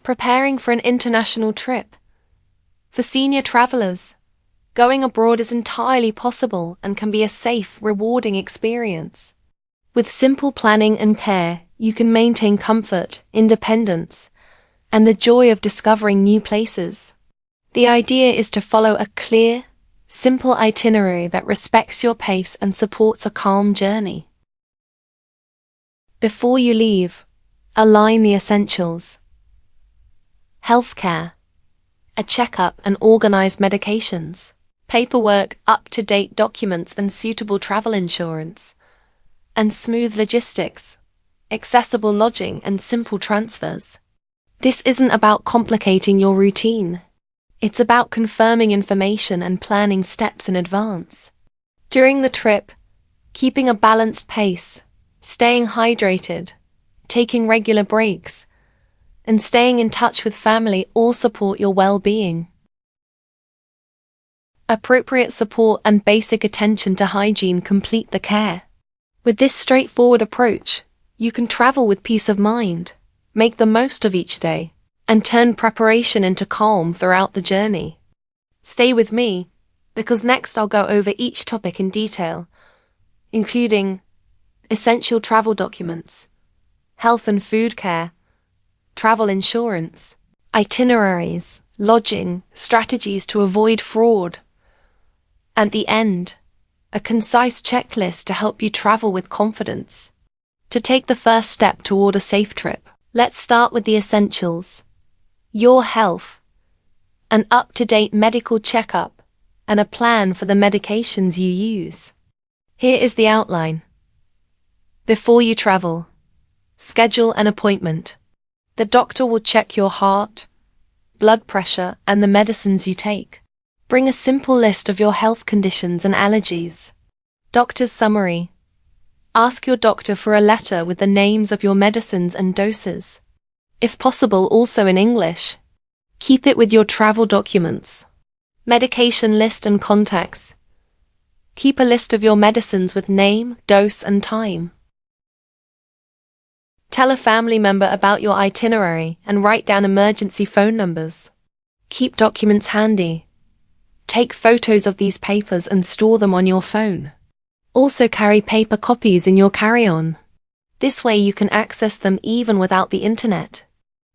Preparing for an international trip. For senior travelers, going abroad is entirely possible and can be a safe, rewarding experience. With simple planning and care, you can maintain comfort, independence, and the joy of discovering new places. The idea is to follow a clear, simple itinerary that respects your pace and supports a calm journey. Before you leave, align the essentials. Healthcare, a checkup and organized medications, paperwork, up-to-date documents and suitable travel insurance, and smooth logistics, accessible lodging and simple transfers. This isn't about complicating your routine. It's about confirming information and planning steps in advance. During the trip, keeping a balanced pace, staying hydrated, taking regular breaks, and staying in touch with family all support your well-being. Appropriate support and basic attention to hygiene complete the care. With this straightforward approach, you can travel with peace of mind, make the most of each day, and turn preparation into calm throughout the journey. Stay with me, because next I'll go over each topic in detail, including essential travel documents, health and food care, travel insurance, itineraries, lodging, strategies to avoid fraud. At the end, a concise checklist to help you travel with confidence. To take the first step toward a safe trip, let's start with the essentials. Your health, an up-to-date medical checkup, and a plan for the medications you use. Here is the outline. Before you travel, schedule an appointment. The doctor will check your heart, blood pressure, and the medicines you take. Bring a simple list of your health conditions and allergies. Doctor's summary. Ask your doctor for a letter with the names of your medicines and doses. If possible, also in English. Keep it with your travel documents. Medication list and contacts. Keep a list of your medicines with name, dose, and time. Tell a family member about your itinerary and write down emergency phone numbers. Keep documents handy. Take photos of these papers and store them on your phone. Also carry paper copies in your carry-on. This way you can access them even without the internet.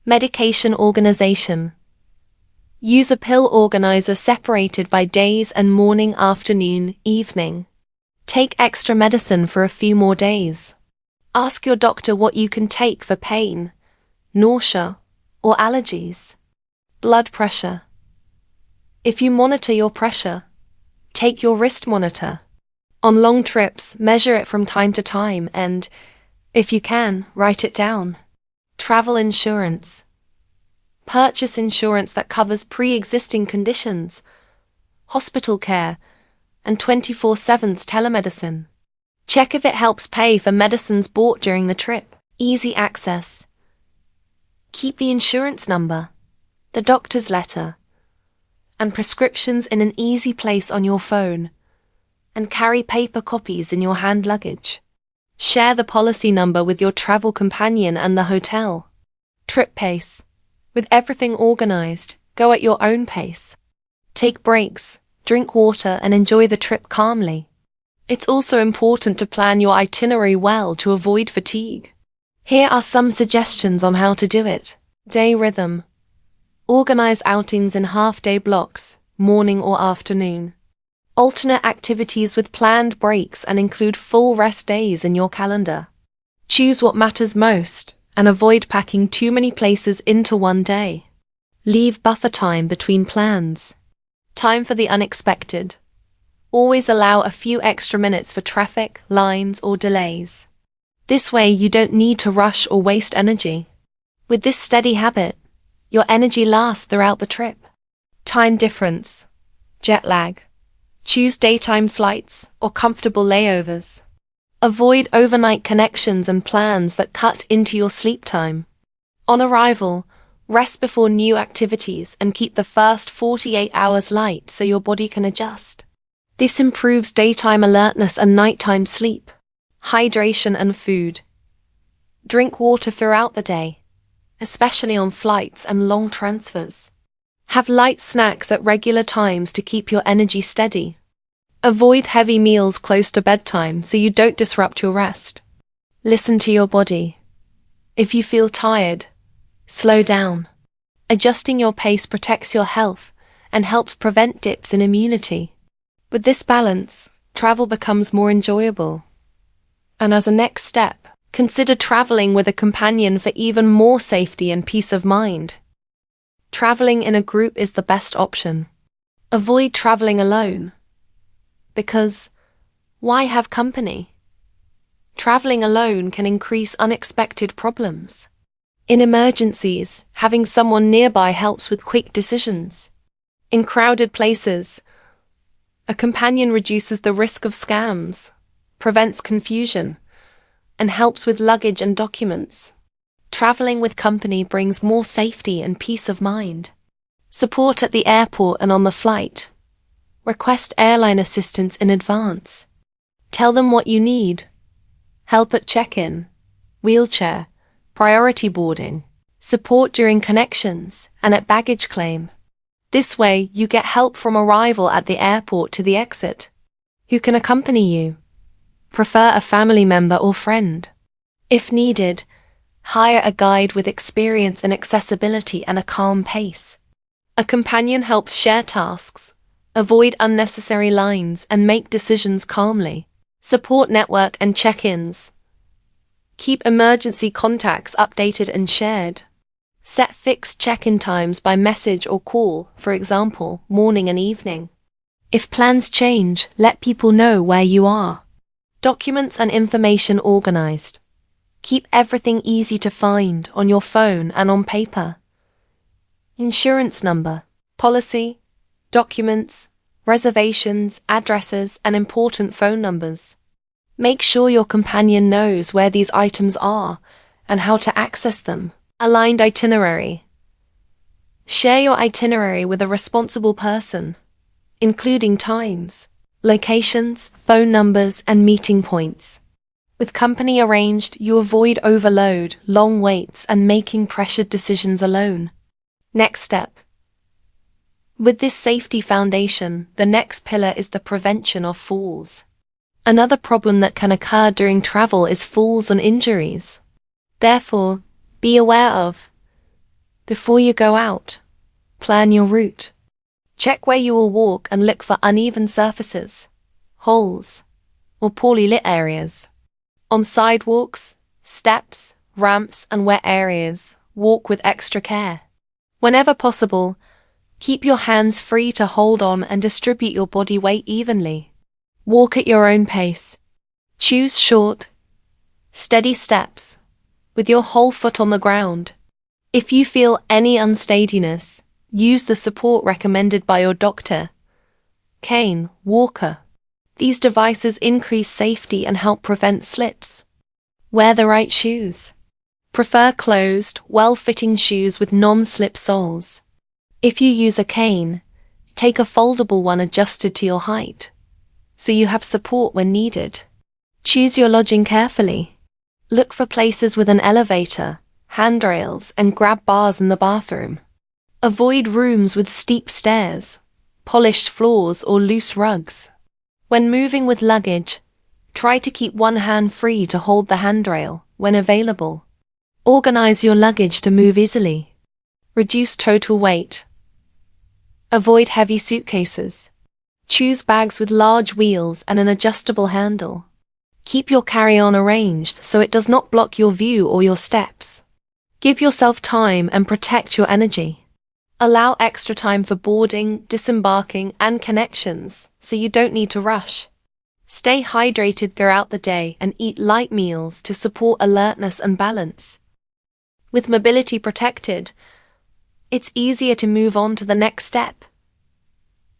Medication organization. Use a pill organizer separated by days and morning, afternoon, evening. Take extra medicine for a few more days. Ask your doctor what you can take for pain, nausea, or allergies. Blood pressure. If you monitor your pressure, take your wrist monitor. On long trips, measure it from time to time and, if you can, write it down. Travel insurance. Purchase insurance that covers pre-existing conditions, hospital care, and 24/7 telemedicine. Check if it helps pay for medicines bought during the trip. Easy access. Keep the insurance number, the doctor's letter, and prescriptions in an easy place on your phone, and carry paper copies in your hand luggage. Share the policy number with your travel companion and the hotel. Trip pace. With everything organized, go at your own pace. Take breaks, drink water, and enjoy the trip calmly. It's also important to plan your itinerary well to avoid fatigue. Here are some suggestions on how to do it. Day rhythm. Organize outings in half-day blocks, morning or afternoon. Alternate activities with planned breaks and include full rest days in your calendar. Choose what matters most and avoid packing too many places into one day. Leave buffer time between plans. Time for the unexpected. Always allow a few extra minutes for traffic, lines, or delays. This way you don't need to rush or waste energy. With this steady habit, your energy lasts throughout the trip. Time difference. Jet lag. Choose daytime flights or comfortable layovers. Avoid overnight connections and plans that cut into your sleep time. On arrival, rest before new activities and keep the first 48 hours light so your body can adjust. This improves daytime alertness and nighttime sleep. Hydration and food. Drink water throughout the day. especially on flights and long transfers. Have light snacks at regular times to keep your energy steady. Avoid heavy meals close to bedtime so you don't disrupt your rest. Listen to your body. If you feel tired, slow down. Adjusting your pace protects your health and helps prevent dips in immunity. With this balance, travel becomes more enjoyable. And as a next step, consider traveling with a companion for even more safety and peace of mind. Traveling in a group is the best option. Avoid traveling alone. Because, why have company? Traveling alone can increase unexpected problems. In emergencies, having someone nearby helps with quick decisions. In crowded places, a companion reduces the risk of scams, prevents confusion, and helps with luggage and documents. Traveling with company brings more safety and peace of mind. Support at the airport and on the flight. Request airline assistance in advance. Tell them what you need. Help at check-in, wheelchair, priority boarding, support during connections, and at baggage claim. This way, you get help from arrival at the airport to the exit. Who can accompany you? Prefer a family member or friend. If needed, hire a guide with experience in accessibility and a calm pace. A companion helps share tasks, avoid unnecessary lines, and make decisions calmly. Support network and check-ins. Keep emergency contacts updated and shared. Set fixed check-in times by message or call, for example, morning and evening. If plans change, let people know where you are. Documents and information organized. Keep everything easy to find on your phone and on paper. Insurance number, policy, documents, reservations, addresses, and important phone numbers. Make sure your companion knows where these items are and how to access them. Aligned itinerary. Share your itinerary with a responsible person, including times, locations, phone numbers, and meeting points. With company arranged, you avoid overload, long waits, and making pressured decisions alone. Next step. With this safety foundation, the next pillar is the prevention of falls. Another problem that can occur during travel is falls and injuries. Therefore, be aware of. Before you go out, plan your route. Check where you will walk and look for uneven surfaces, holes, or poorly lit areas. On sidewalks, steps, ramps, and wet areas, walk with extra care. Whenever possible, keep your hands free to hold on and distribute your body weight evenly. Walk at your own pace. Choose short, steady steps, with your whole foot on the ground. If you feel any unsteadiness, use the support recommended by your doctor. Cane, walker. These devices increase safety and help prevent slips. Wear the right shoes. Prefer closed, well-fitting shoes with non-slip soles. If you use a cane, take a foldable one adjusted to your height, so you have support when needed. Choose your lodging carefully. Look for places with an elevator, handrails, and grab bars in the bathroom. Avoid rooms with steep stairs, polished floors, or loose rugs. When moving with luggage, try to keep one hand free to hold the handrail when available. Organize your luggage to move easily. Reduce total weight. Avoid heavy suitcases. Choose bags with large wheels and an adjustable handle. Keep your carry-on arranged so it does not block your view or your steps. Give yourself time and protect your energy. Allow extra time for boarding, disembarking, and connections so you don't need to rush. Stay hydrated throughout the day and eat light meals to support alertness and balance. With mobility protected, it's easier to move on to the next step.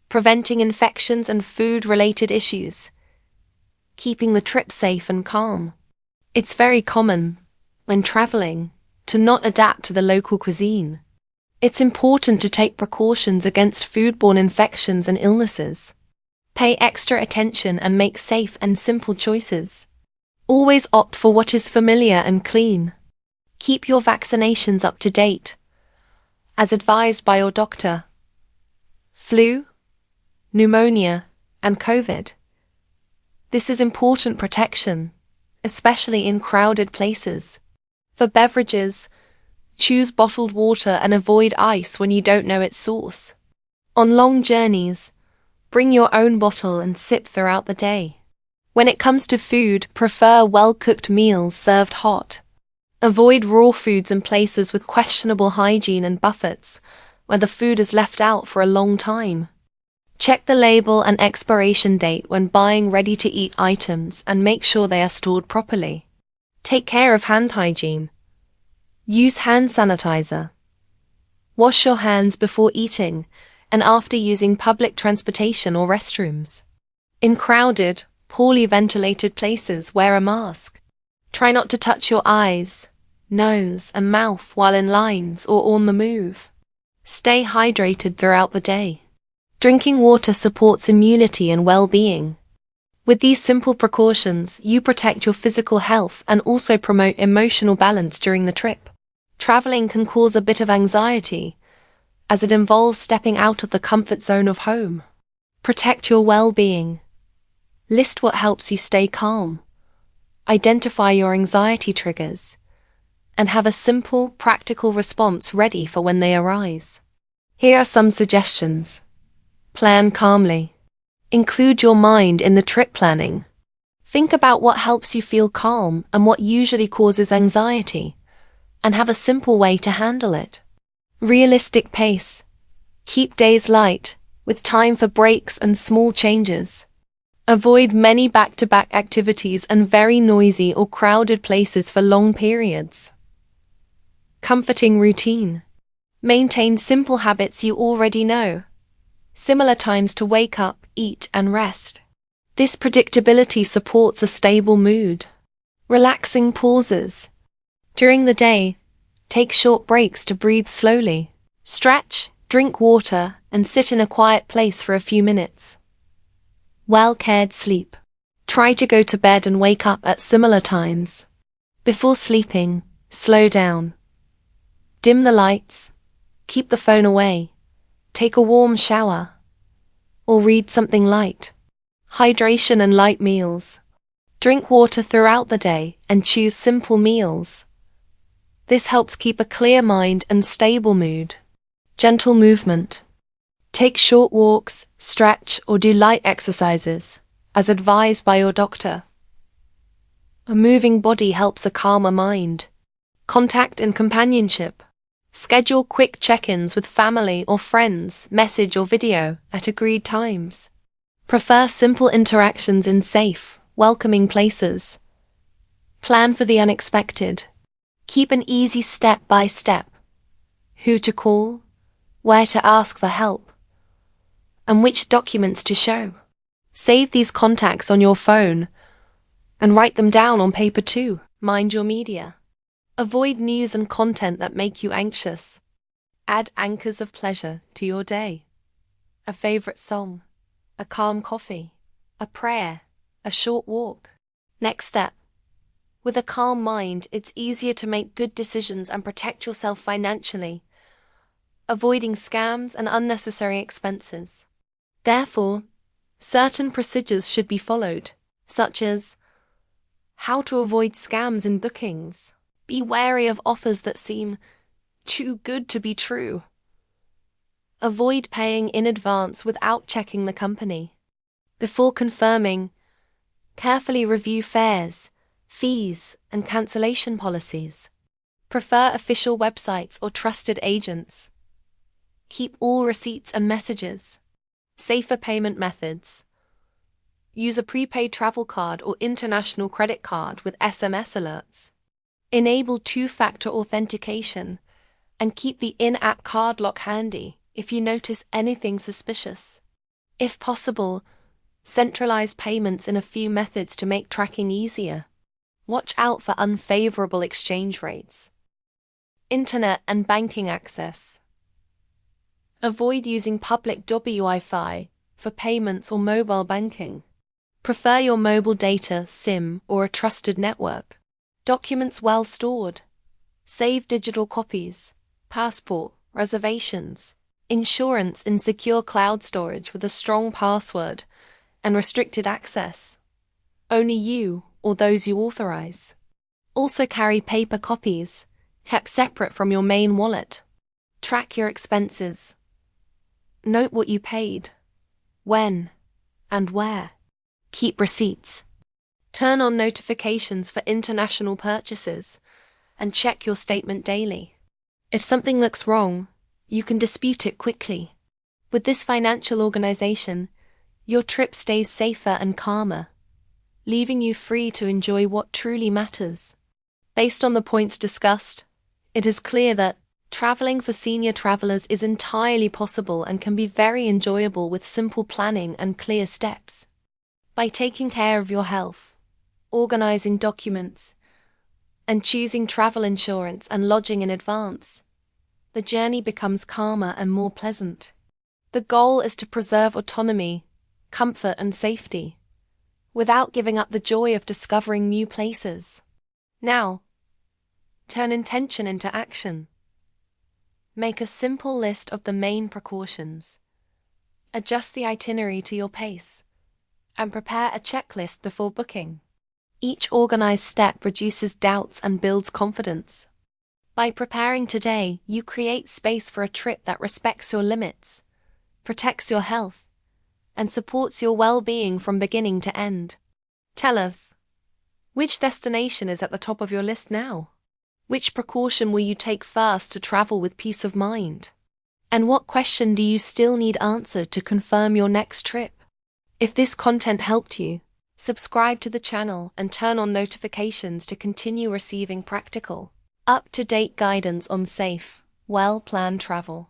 Preventing infections and food-related issues. Keeping the trip safe and calm. It's very common, when traveling, to not adapt to the local cuisine. It's important to take precautions against foodborne infections and illnesses. Pay extra attention and make safe and simple choices. Always opt for what is familiar and clean. Keep your vaccinations up to date, as advised by your doctor. Flu, pneumonia, and COVID. This is important protection, especially in crowded places. For beverages, choose bottled water and avoid ice when you don't know its source. On long journeys, bring your own bottle and sip throughout the day. When it comes to food, prefer well-cooked meals served hot. Avoid raw foods in places with questionable hygiene and buffets, where the food is left out for a long time. Check the label and expiration date when buying ready-to-eat items and make sure they are stored properly. Take care of hand hygiene. Use hand sanitizer. Wash your hands before eating and after using public transportation or restrooms. In crowded, poorly ventilated places, wear a mask. Try not to touch your eyes, nose, and mouth while in lines or on the move. Stay hydrated throughout the day. Drinking water supports immunity and well-being. With these simple precautions, you protect your physical health and also promote emotional balance during the trip. Traveling can cause a bit of anxiety, as it involves stepping out of the comfort zone of home. Protect your well-being. List what helps you stay calm. Identify your anxiety triggers, and have a simple, practical response ready for when they arise. Here are some suggestions. Plan calmly. Include your mind in the trip planning. Think about what helps you feel calm and what usually causes anxiety, and have a simple way to handle it. Realistic pace. Keep days light, with time for breaks and small changes. Avoid many back-to-back activities and very noisy or crowded places for long periods. Comforting routine. Maintain simple habits you already know. Similar times to wake up, eat, and rest. This predictability supports a stable mood. Relaxing pauses. During the day, take short breaks to breathe slowly. Stretch, drink water, and sit in a quiet place for a few minutes. Well-cared sleep. Try to go to bed and wake up at similar times. Before sleeping, slow down. Dim the lights. Keep the phone away. Take a warm shower. Or read something light. Hydration and light meals. Drink water throughout the day and choose simple meals. This helps keep a clear mind and stable mood. Gentle movement. Take short walks, stretch, or do light exercises, as advised by your doctor. A moving body helps a calmer mind. Contact and companionship. Schedule quick check-ins with family or friends, message or video, at agreed times. Prefer simple interactions in safe, welcoming places. Plan for the unexpected. Keep an easy step-by-step. Who to call, where to ask for help, and which documents to show. Save these contacts on your phone and write them down on paper too. Mind your media. Avoid news and content that make you anxious. Add anchors of pleasure to your day. A favorite song, a calm coffee, a prayer, a short walk. Next step. With a calm mind, it's easier to make good decisions and protect yourself financially, avoiding scams and unnecessary expenses. Therefore, certain procedures should be followed, such as how to avoid scams in bookings. Be wary of offers that seem too good to be true. Avoid paying in advance without checking the company. Before confirming, carefully review fares, fees, and cancellation policies. Prefer official websites or trusted agents. Keep all receipts and messages. Safer payment methods. Use a prepaid travel card or international credit card with SMS alerts. Enable two-factor authentication and keep the in-app card lock handy if you notice anything suspicious. If possible, centralize payments in a few methods to make tracking easier. Watch out for unfavorable exchange rates. Internet and banking access. Avoid using public Wi-Fi for payments or mobile banking. Prefer your mobile data, SIM, or a trusted network. Documents well stored. Save digital copies, passport, reservations, insurance in secure cloud storage with a strong password and restricted access. Only you or those you authorize. Also carry paper copies, kept separate from your main wallet. Track your expenses. Note what you paid, when, and where. Keep receipts. Turn on notifications for international purchases and check your statement daily. If something looks wrong, you can dispute it quickly. With this financial organization, your trip stays safer and calmer, leaving you free to enjoy what truly matters. Based on the points discussed, it is clear that traveling for senior travelers is entirely possible and can be very enjoyable with simple planning and clear steps. By taking care of your health, organizing documents, and choosing travel insurance and lodging in advance, the journey becomes calmer and more pleasant. The goal is to preserve autonomy, comfort, and safety, without giving up the joy of discovering new places. Now, turn intention into action. Make a simple list of the main precautions. Adjust the itinerary to your pace, and prepare a checklist before booking. Each organized step reduces doubts and builds confidence. By preparing today, you create space for a trip that respects your limits, protects your health, and supports your well-being from beginning to end. Tell us, which destination is at the top of your list now? Which precaution will you take first to travel with peace of mind? And what question do you still need answered to confirm your next trip? If this content helped you, subscribe to the channel and turn on notifications to continue receiving practical, up-to-date guidance on safe, well-planned travel.